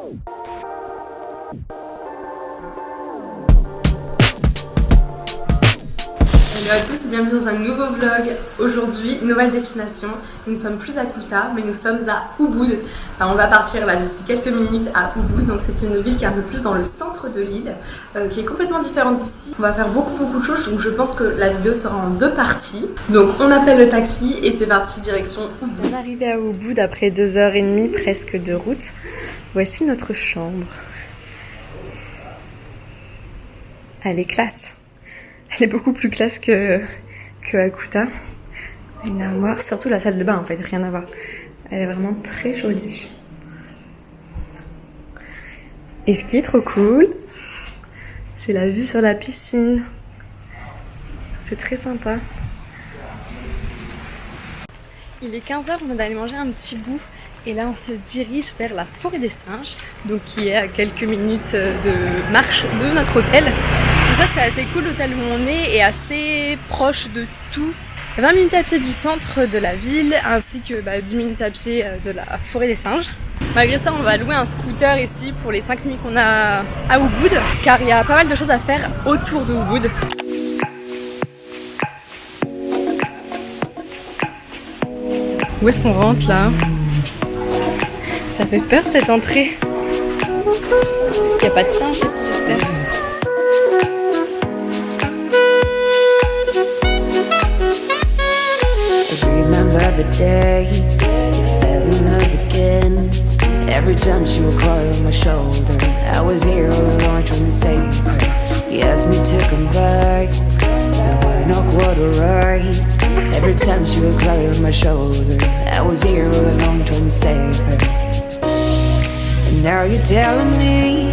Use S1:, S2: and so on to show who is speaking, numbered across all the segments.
S1: Hello à tous et bienvenue dans un nouveau vlog. Aujourd'hui, nouvelle destination. Nous ne sommes plus à Kuta, mais nous sommes à Ubud. Enfin, on va partir là d'ici quelques minutes à Ubud. Donc c'est une ville qui est un peu plus dans le centre de l'île, qui est complètement différente d'ici. On va faire beaucoup de choses, donc je pense que la vidéo sera en 2 parties. Donc on appelle le taxi et c'est parti direction Ubud. On est arrivé à Ubud après 2h30 presque de route. Voici notre chambre. Elle est classe. Elle est beaucoup plus classe que à Kuta. Une armoire, surtout la salle de bain en fait, rien à voir. Elle est vraiment très jolie. Et ce qui est trop cool, c'est la vue sur la piscine. C'est très sympa. Il est 15h, on vient d'aller manger un petit bout. Et là on se dirige vers la forêt des singes, donc qui est à quelques minutes de marche de notre hôtel. Et ça c'est assez cool, l'hôtel où on est assez proche de tout. 20 minutes à pied du centre de la ville, ainsi que 10 minutes à pied de la forêt des singes. Malgré ça on va louer un scooter ici pour les 5 nuits qu'on a à Ubud, car il y a pas mal de choses à faire autour de Ubud. Où est-ce qu'on rentre là ? Ça fait peur cette entrée. Il n'y a pas de singe ici, j'espère.
S2: Remember the day you fell in love again. Every time she would cry on my shoulder, I was here all alone trying to save her. You asked me to come back, and we're not quite alright. Every time she would cry on my shoulder, I was here all alone trying to save her. And now you're telling me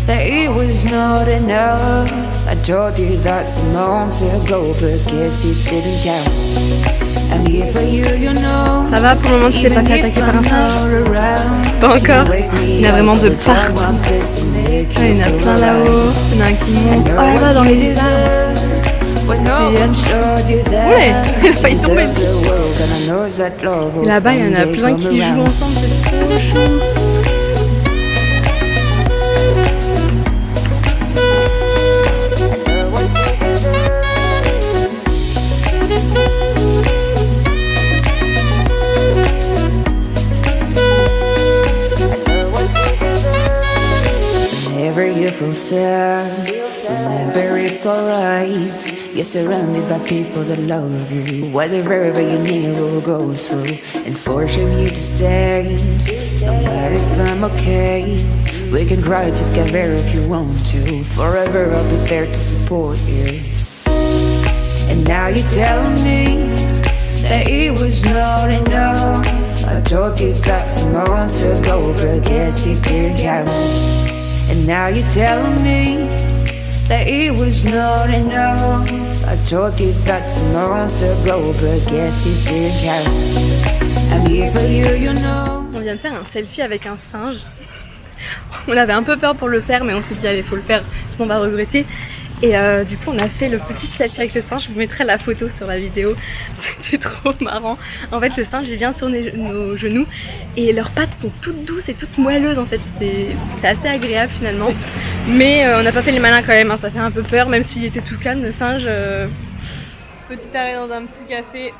S2: that it was not enough. I told you that some months ago, but guess it didn't count. I'm here for you, you know. Ça va pour le moment, tu t'es pas fait attaquer par un singe? Pas encore. Il y en a vraiment de partout. Il y en a plein là-haut. Il y en a un qui monte. Oh là-bas dans les arbres. Ouais, il a failli tomber. Et là-bas, il y en a plein qui jouent ensemble, c'est trop chou. Whenever you feel sad, remember it's alright. You're surrounded by people that love you. Whatever that you need will go through and forcing you to stay. No matter if I'm okay, we can cry together if you want to. Forever I'll be there to support you. And now you're telling me that it was not enough. I told you that some months ago, but guess you didn't count. And now you're telling me that it was not enough. I told you that some months ago, but guess you didn't count. I'm here for you, you know. On vient de faire un selfie avec un singe. On avait un peu peur pour le faire, mais on s'est dit allez, faut le faire, sinon on va regretter. Et du coup on a fait le petit selfie avec le singe, je vous mettrai la photo sur la vidéo, c'était trop marrant. En fait le singe il vient sur nos genoux et leurs pattes sont toutes douces et toutes moelleuses en fait, c'est assez agréable finalement. Mais on n'a pas fait les malins quand même, hein. Ça fait un peu peur même s'il était tout calme le singe. Petit arrêt dans un petit café.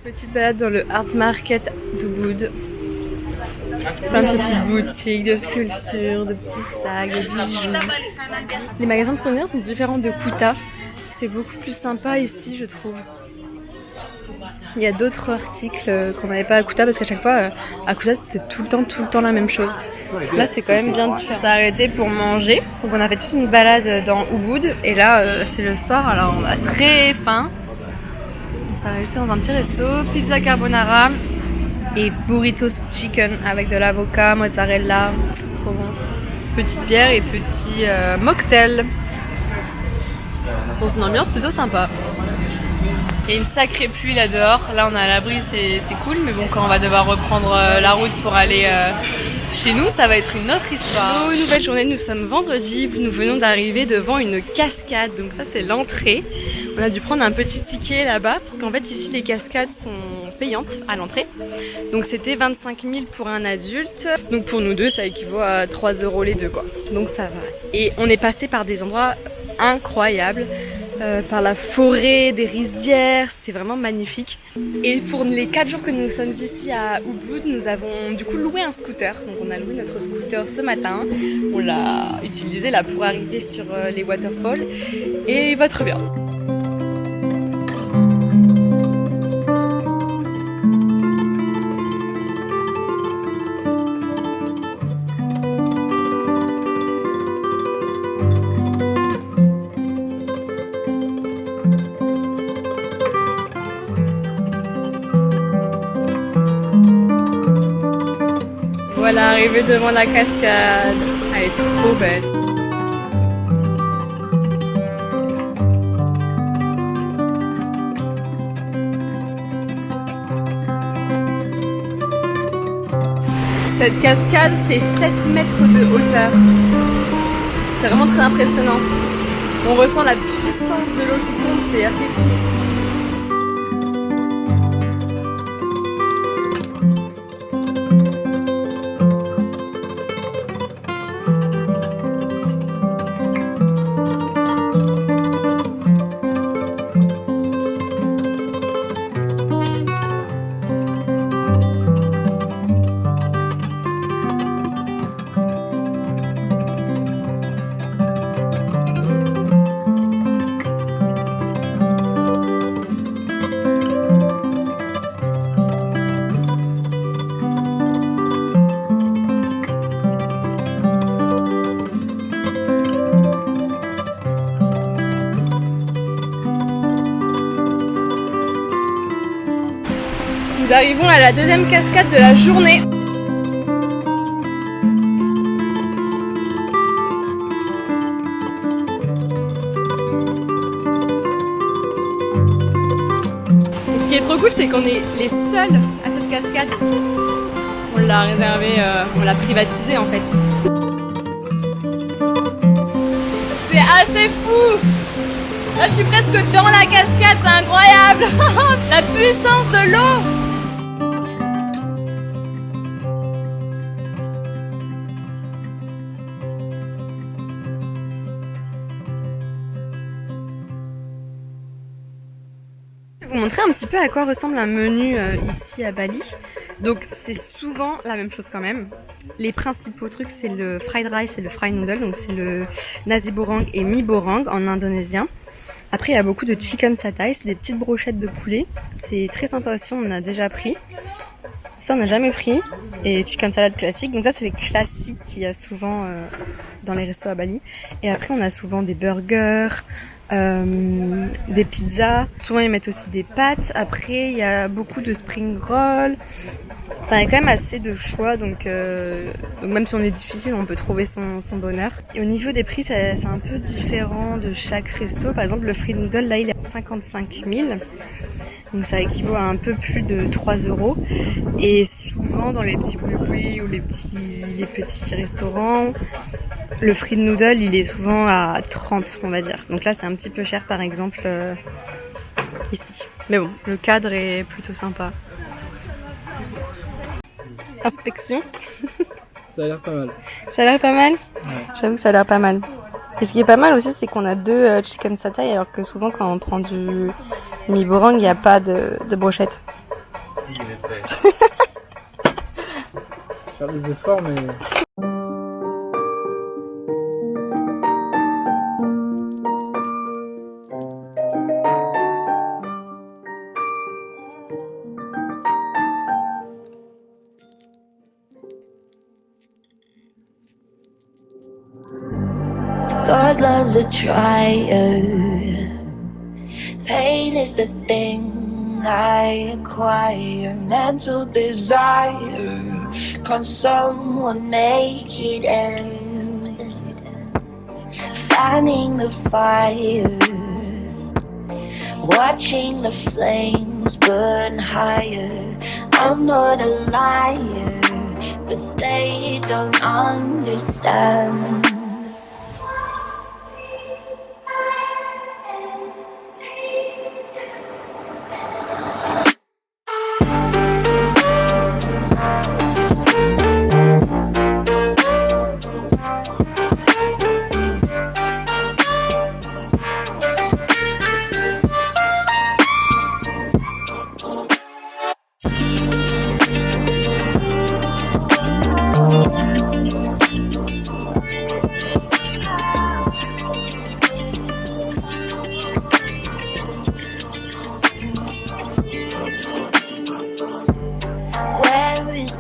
S2: Petite balade dans le Art Market d'Ubud. Plein de petites boutiques, de sculptures, de petits sacs, de bijoux. Les magasins de souvenirs sont différents de Kuta. C'est beaucoup plus sympa ici, je trouve. Il y a d'autres articles qu'on n'avait pas à Kuta parce qu'à chaque fois, à Kuta, c'était tout le temps la même chose. Là, c'est quand même bien différent. On s'est arrêté pour manger. Donc, on a fait toute une balade dans Ubud. Et là, c'est le soir, alors on a très faim. On s'est arrêté dans un petit resto, pizza carbonara et burritos chicken avec de l'avocat, mozzarella, trop bon. Petite bière et petit mocktail. Pour une ambiance plutôt sympa. Il y a une sacrée pluie là dehors. Là on est à l'abri, c'est cool, mais bon, quand on va devoir reprendre la route pour aller chez nous, ça va être une autre histoire. Nouvelle journée, nous sommes vendredi, nous venons d'arriver devant une cascade, donc ça c'est l'entrée.
S1: On a dû prendre un petit ticket là-bas parce qu'en fait ici les cascades sont payantes à l'entrée. Donc c'était 25 000 pour un adulte. Donc pour nous deux ça équivaut à 3 € les deux quoi. Donc ça va. Et on est passé par des endroits incroyables. Par la forêt, des rizières, c'était vraiment magnifique. Et pour les 4 jours que nous sommes ici à Ubud, nous avons du coup loué un scooter. Donc on a loué notre scooter ce matin, on l'a utilisé là pour arriver sur les waterfalls et il va très bien. Voilà, arrivé devant la cascade. Elle est trop belle. Cette cascade fait 7 mètres de hauteur. C'est vraiment très impressionnant. On ressent la puissance de l'eau qui tombe, c'est assez fou. Nous arrivons à la deuxième cascade de la journée. Et ce qui est trop cool, c'est qu'on est les seuls à cette cascade. On l'a réservé, on l'a privatisé en fait. C'est assez fou! Là, je suis presque dans la cascade, c'est incroyable! La puissance de l'eau! Je vais vous montrer un petit peu à quoi ressemble un menu ici à Bali. Donc c'est souvent la même chose quand même. Les principaux trucs c'est le fried rice et le fried noodle, donc c'est le nasi goreng et mi goreng en indonésien. Après il y a beaucoup de chicken satay, c'est des petites brochettes de poulet. C'est très sympa aussi, on en a déjà pris. Ça on n'a jamais pris. Et chicken salad classique, donc ça c'est les classiques qu'il y a souvent dans les restos à Bali. Et après on a souvent des burgers, des pizzas, souvent ils mettent aussi des pâtes, après il y a beaucoup de spring rolls, enfin il y a quand même assez de choix, donc même si on est difficile on peut trouver son bonheur. Et au niveau des prix c'est un peu différent de chaque resto, par exemple le free noodle là il est à 55 000, donc ça équivaut à un peu plus de 3 €. Et souvent dans les petits boui-boui ou les petits restaurants, le free noodle il est souvent à 30 on va dire. Donc là c'est un petit peu cher par exemple ici. Mais bon, le cadre est plutôt sympa. Inspection.
S3: Ça a l'air pas mal.
S1: Ça a l'air pas mal?
S3: Ouais.
S1: J'avoue que ça a l'air pas mal. Et ce qui est pas mal aussi c'est qu'on a 2 chicken satay alors que souvent quand on prend du mi goreng il n'y a pas de brochette.
S3: Faire des efforts mais...
S2: God loves a trier. Pain is the thing I acquire. Mental desire. Can someone make it end? Fanning the fire. Watching the flames burn higher. I'm not a liar, but they don't understand.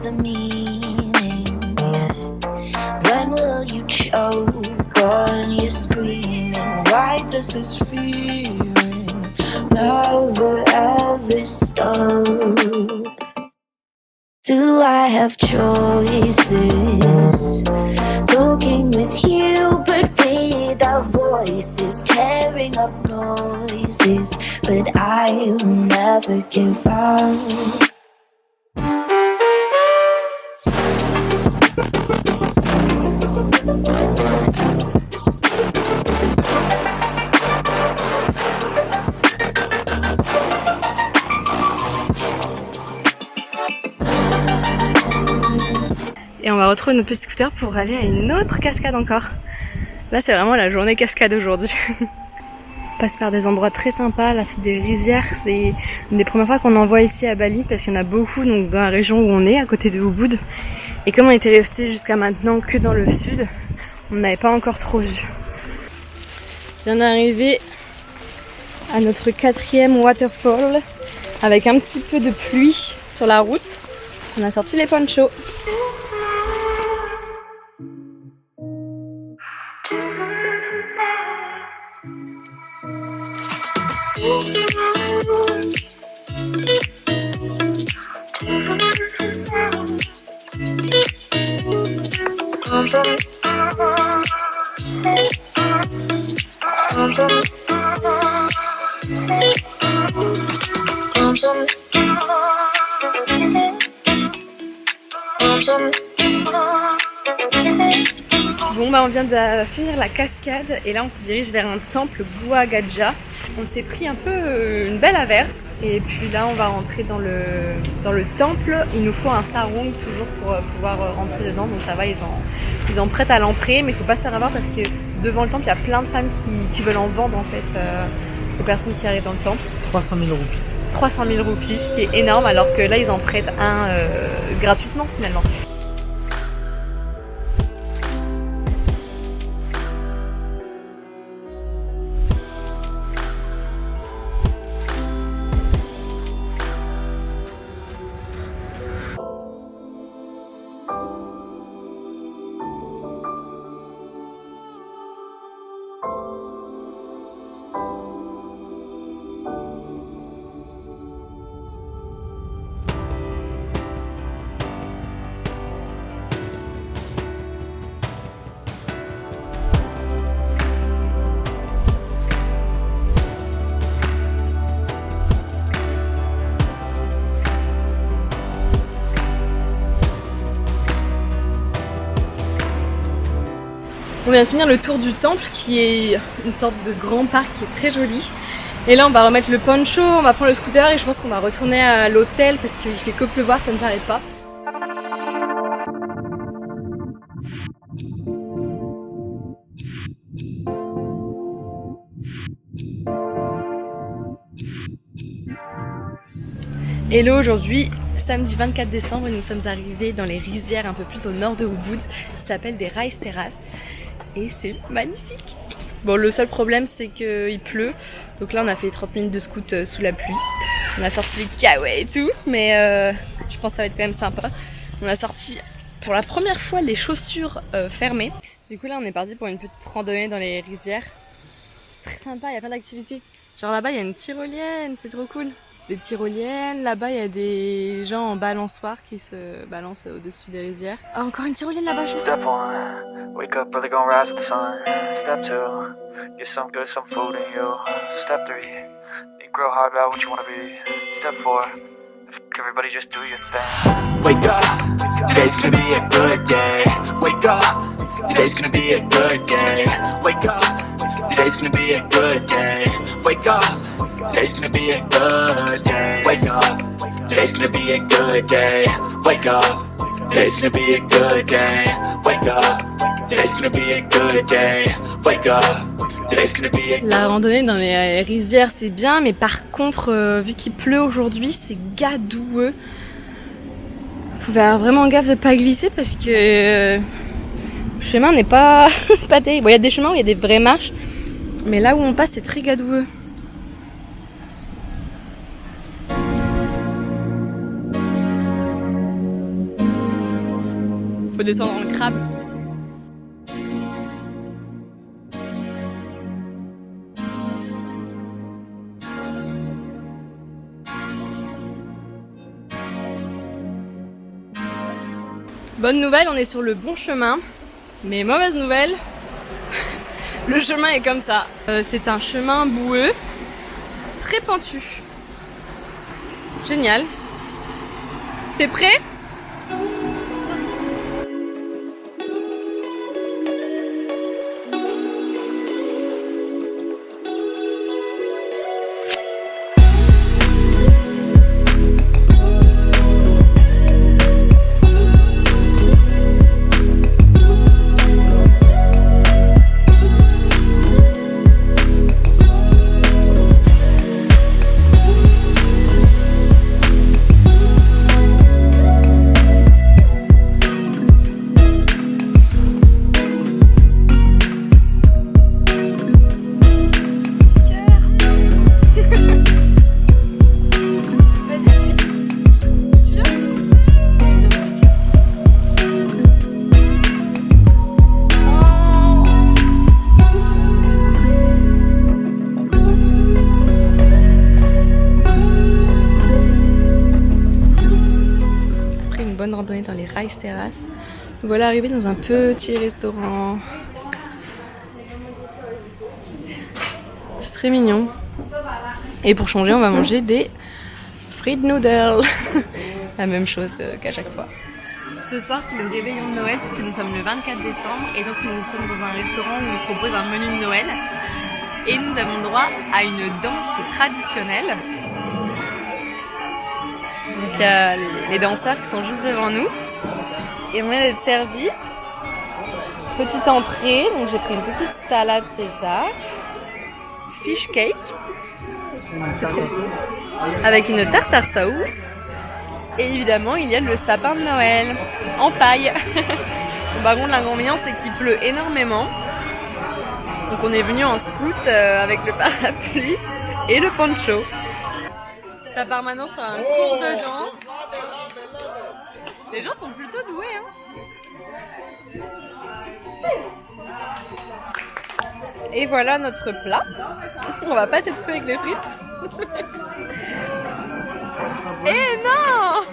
S2: the meaning? When will you choke on your screaming? Why does this feeling never ever stop? Do I have choices? Talking with you but without voices, tearing up noises, but I'll never give up.
S1: Et on va retrouver nos petits scooters pour aller à une autre cascade encore. Là c'est vraiment la journée cascade aujourd'hui. On passe par des endroits très sympas, là c'est des rizières, c'est une des premières fois qu'on en voit ici à Bali parce qu'il y en a beaucoup donc dans la région où on est, à côté de Ubud. Et comme on était resté jusqu'à maintenant que dans le sud, on n'avait pas encore trop vu. On vient d'arriver à notre 4e waterfall avec un petit peu de pluie sur la route. On a sorti les ponchos. Bon bah on vient de finir la cascade et là on se dirige vers un temple Gua Gajah. On s'est pris un peu une belle averse et puis là on va rentrer dans le temple. Il nous faut un sarong toujours pour pouvoir rentrer dedans, donc ça va, ils en prêtent à l'entrée, mais il faut pas se faire avoir parce que devant le temple il y a plein de femmes qui veulent en vendre en fait aux personnes qui arrivent dans le temple.
S3: 300 000 roupies.
S1: 300 000 roupies, ce qui est énorme, alors que là ils en prêtent un gratuitement finalement. On vient de finir le tour du temple qui est une sorte de grand parc qui est très joli. Et là on va remettre le poncho, on va prendre le scooter et je pense qu'on va retourner à l'hôtel parce qu'il fait que pleuvoir, ça ne s'arrête pas. Hello, aujourd'hui, samedi 24 décembre, nous sommes arrivés dans les rizières un peu plus au nord de Ubud. Ça s'appelle des Rice Terraces et c'est magnifique. Bon, le seul problème c'est qu'il pleut, donc là on a fait 30 minutes de scoot sous la pluie. On a sorti les kawaii et tout, mais je pense que ça va être quand même sympa. On a sorti pour la première fois les chaussures fermées. Du coup là on est parti pour une petite randonnée dans les rizières. C'est très sympa, il y a plein d'activités. Genre là-bas il y a une tyrolienne, c'est trop cool. Des tyroliennes, là-bas il y a des gens en balançoire qui se balancent au-dessus des rizières. Ah, encore une tyrolienne là-bas, je crois.
S4: Step 1, wake up early, gonna rise with the sun. Step 2, get some good, some food in you. Step 3, think real hard about what you wanna be. Step 4, everybody just do your thing. Wake up, today's gonna be a good day. Wake up, today's gonna be a good day. Wake up, today's gonna be a good day. Wake up, today's gonna be a good day. Wake up, today's gonna be a good day. Wake up, today's gonna be a good day. Wake up, today's gonna be a good day. Wake up, today's gonna be a good day.
S1: La randonnée dans les rizières c'est bien, mais par contre vu qu'il pleut aujourd'hui c'est gadoueux. Faut faire vraiment gaffe de pas glisser parce que le chemin n'est pas pas terrible. Bon, il y a des chemins où il y a des vraies marches, mais là où on passe c'est très gadoueux. peut descendre en crabe. Bonne nouvelle, on est sur le bon chemin. Mais mauvaise nouvelle, le chemin est comme ça. C'est un chemin boueux, très pentu. Génial. T'es prêt ? Bonne randonnée dans les Rice Terraces. Voilà arrivé dans un petit restaurant. C'est très mignon. Et pour changer, on va manger des frites noodles. La même chose qu'à chaque fois. Ce soir, c'est le réveillon de Noël puisque nous sommes le 24 décembre et donc nous sommes dans un restaurant où on propose un menu de Noël et nous avons droit à une danse traditionnelle. Donc il y a les danseurs qui sont juste devant nous et on vient d'être servis. Petite entrée, donc j'ai pris une petite salade César, fish cake, c'est trop bon, avec une tartare sauce et évidemment il y a le sapin de Noël en paille. Par contre l'inconvénient c'est qu'il pleut énormément, donc on est venu en scout avec le parapluie et le poncho. Ça part maintenant sur un cours de danse. Les gens sont plutôt doués, hein. Et voilà notre plat. On va pas s'étouffer avec les frites. Eh non!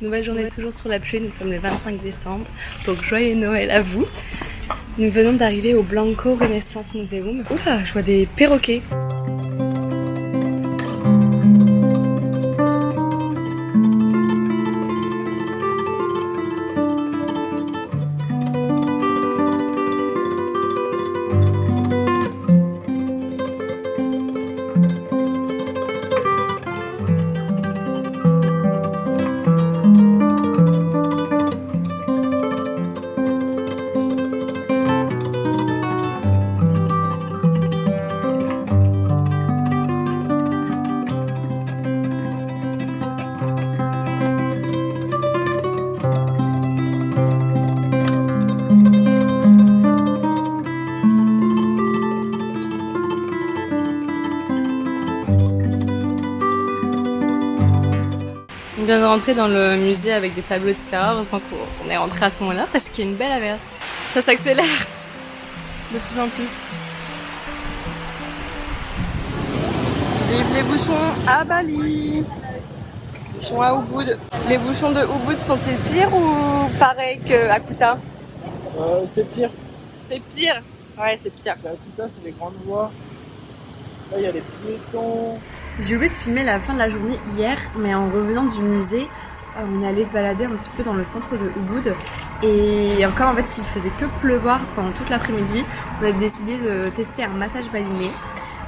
S1: Nouvelle journée toujours sur la pluie, nous sommes le 25 décembre. Donc joyeux Noël à vous. Nous venons d'arriver au Blanco Renaissance Museum. Oula, je vois des perroquets. On vient de rentrer dans le musée avec des tableaux, etc. Heureusement qu'on est rentré à ce moment-là parce qu'il y a une belle averse. Ça s'accélère de plus en plus. Vive les bouchons à Bali. Bouchons à Ubud. Les bouchons de Ubud sont-ils pires ou pareils qu'à Kuta?
S3: C'est pire.
S1: C'est pire. Ouais, c'est pire.
S3: À Kuta, c'est des grandes voies. Là, il y a les piétons.
S1: J'ai oublié de filmer la fin de la journée hier, mais en revenant du musée, on est allé se balader un petit peu dans le centre de Ubud. Et encore en fait, s'il faisait que pleuvoir pendant toute l'après-midi, on a décidé de tester un massage baliné.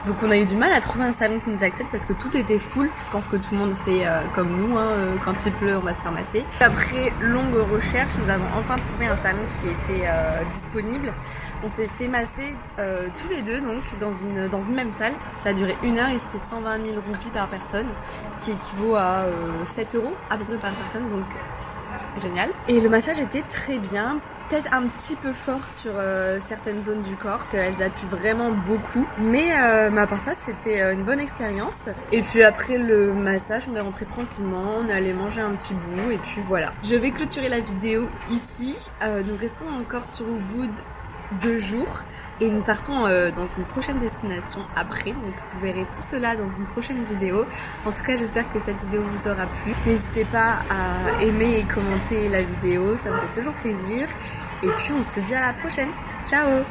S1: Donc on a eu du mal à trouver un salon qui nous accepte parce que tout était full. Je pense que tout le monde fait comme nous, hein, quand il pleut on va se faire masser. Après longue recherche, nous avons enfin trouvé un salon qui était disponible. On s'est fait masser tous les deux donc dans une même salle. Ça a duré 1 heure et c'était 120 000 roupies par personne, ce qui équivaut à 7 € à peu près par personne, donc génial. Et le massage était très bien. peut-être un petit peu fort sur certaines zones du corps, qu'elles appuient vraiment beaucoup. Mais à part ça, c'était une bonne expérience. Et puis après le massage, on est rentré tranquillement, on est allé manger un petit bout et puis voilà. Je vais clôturer la vidéo ici. Nous restons encore sur Ubud 2 jours. Et nous partons dans une prochaine destination après, donc vous verrez tout cela dans une prochaine vidéo. En tout cas, j'espère que cette vidéo vous aura plu. N'hésitez pas à aimer et commenter la vidéo, ça me fait toujours plaisir. Et puis on se dit à la prochaine. Ciao!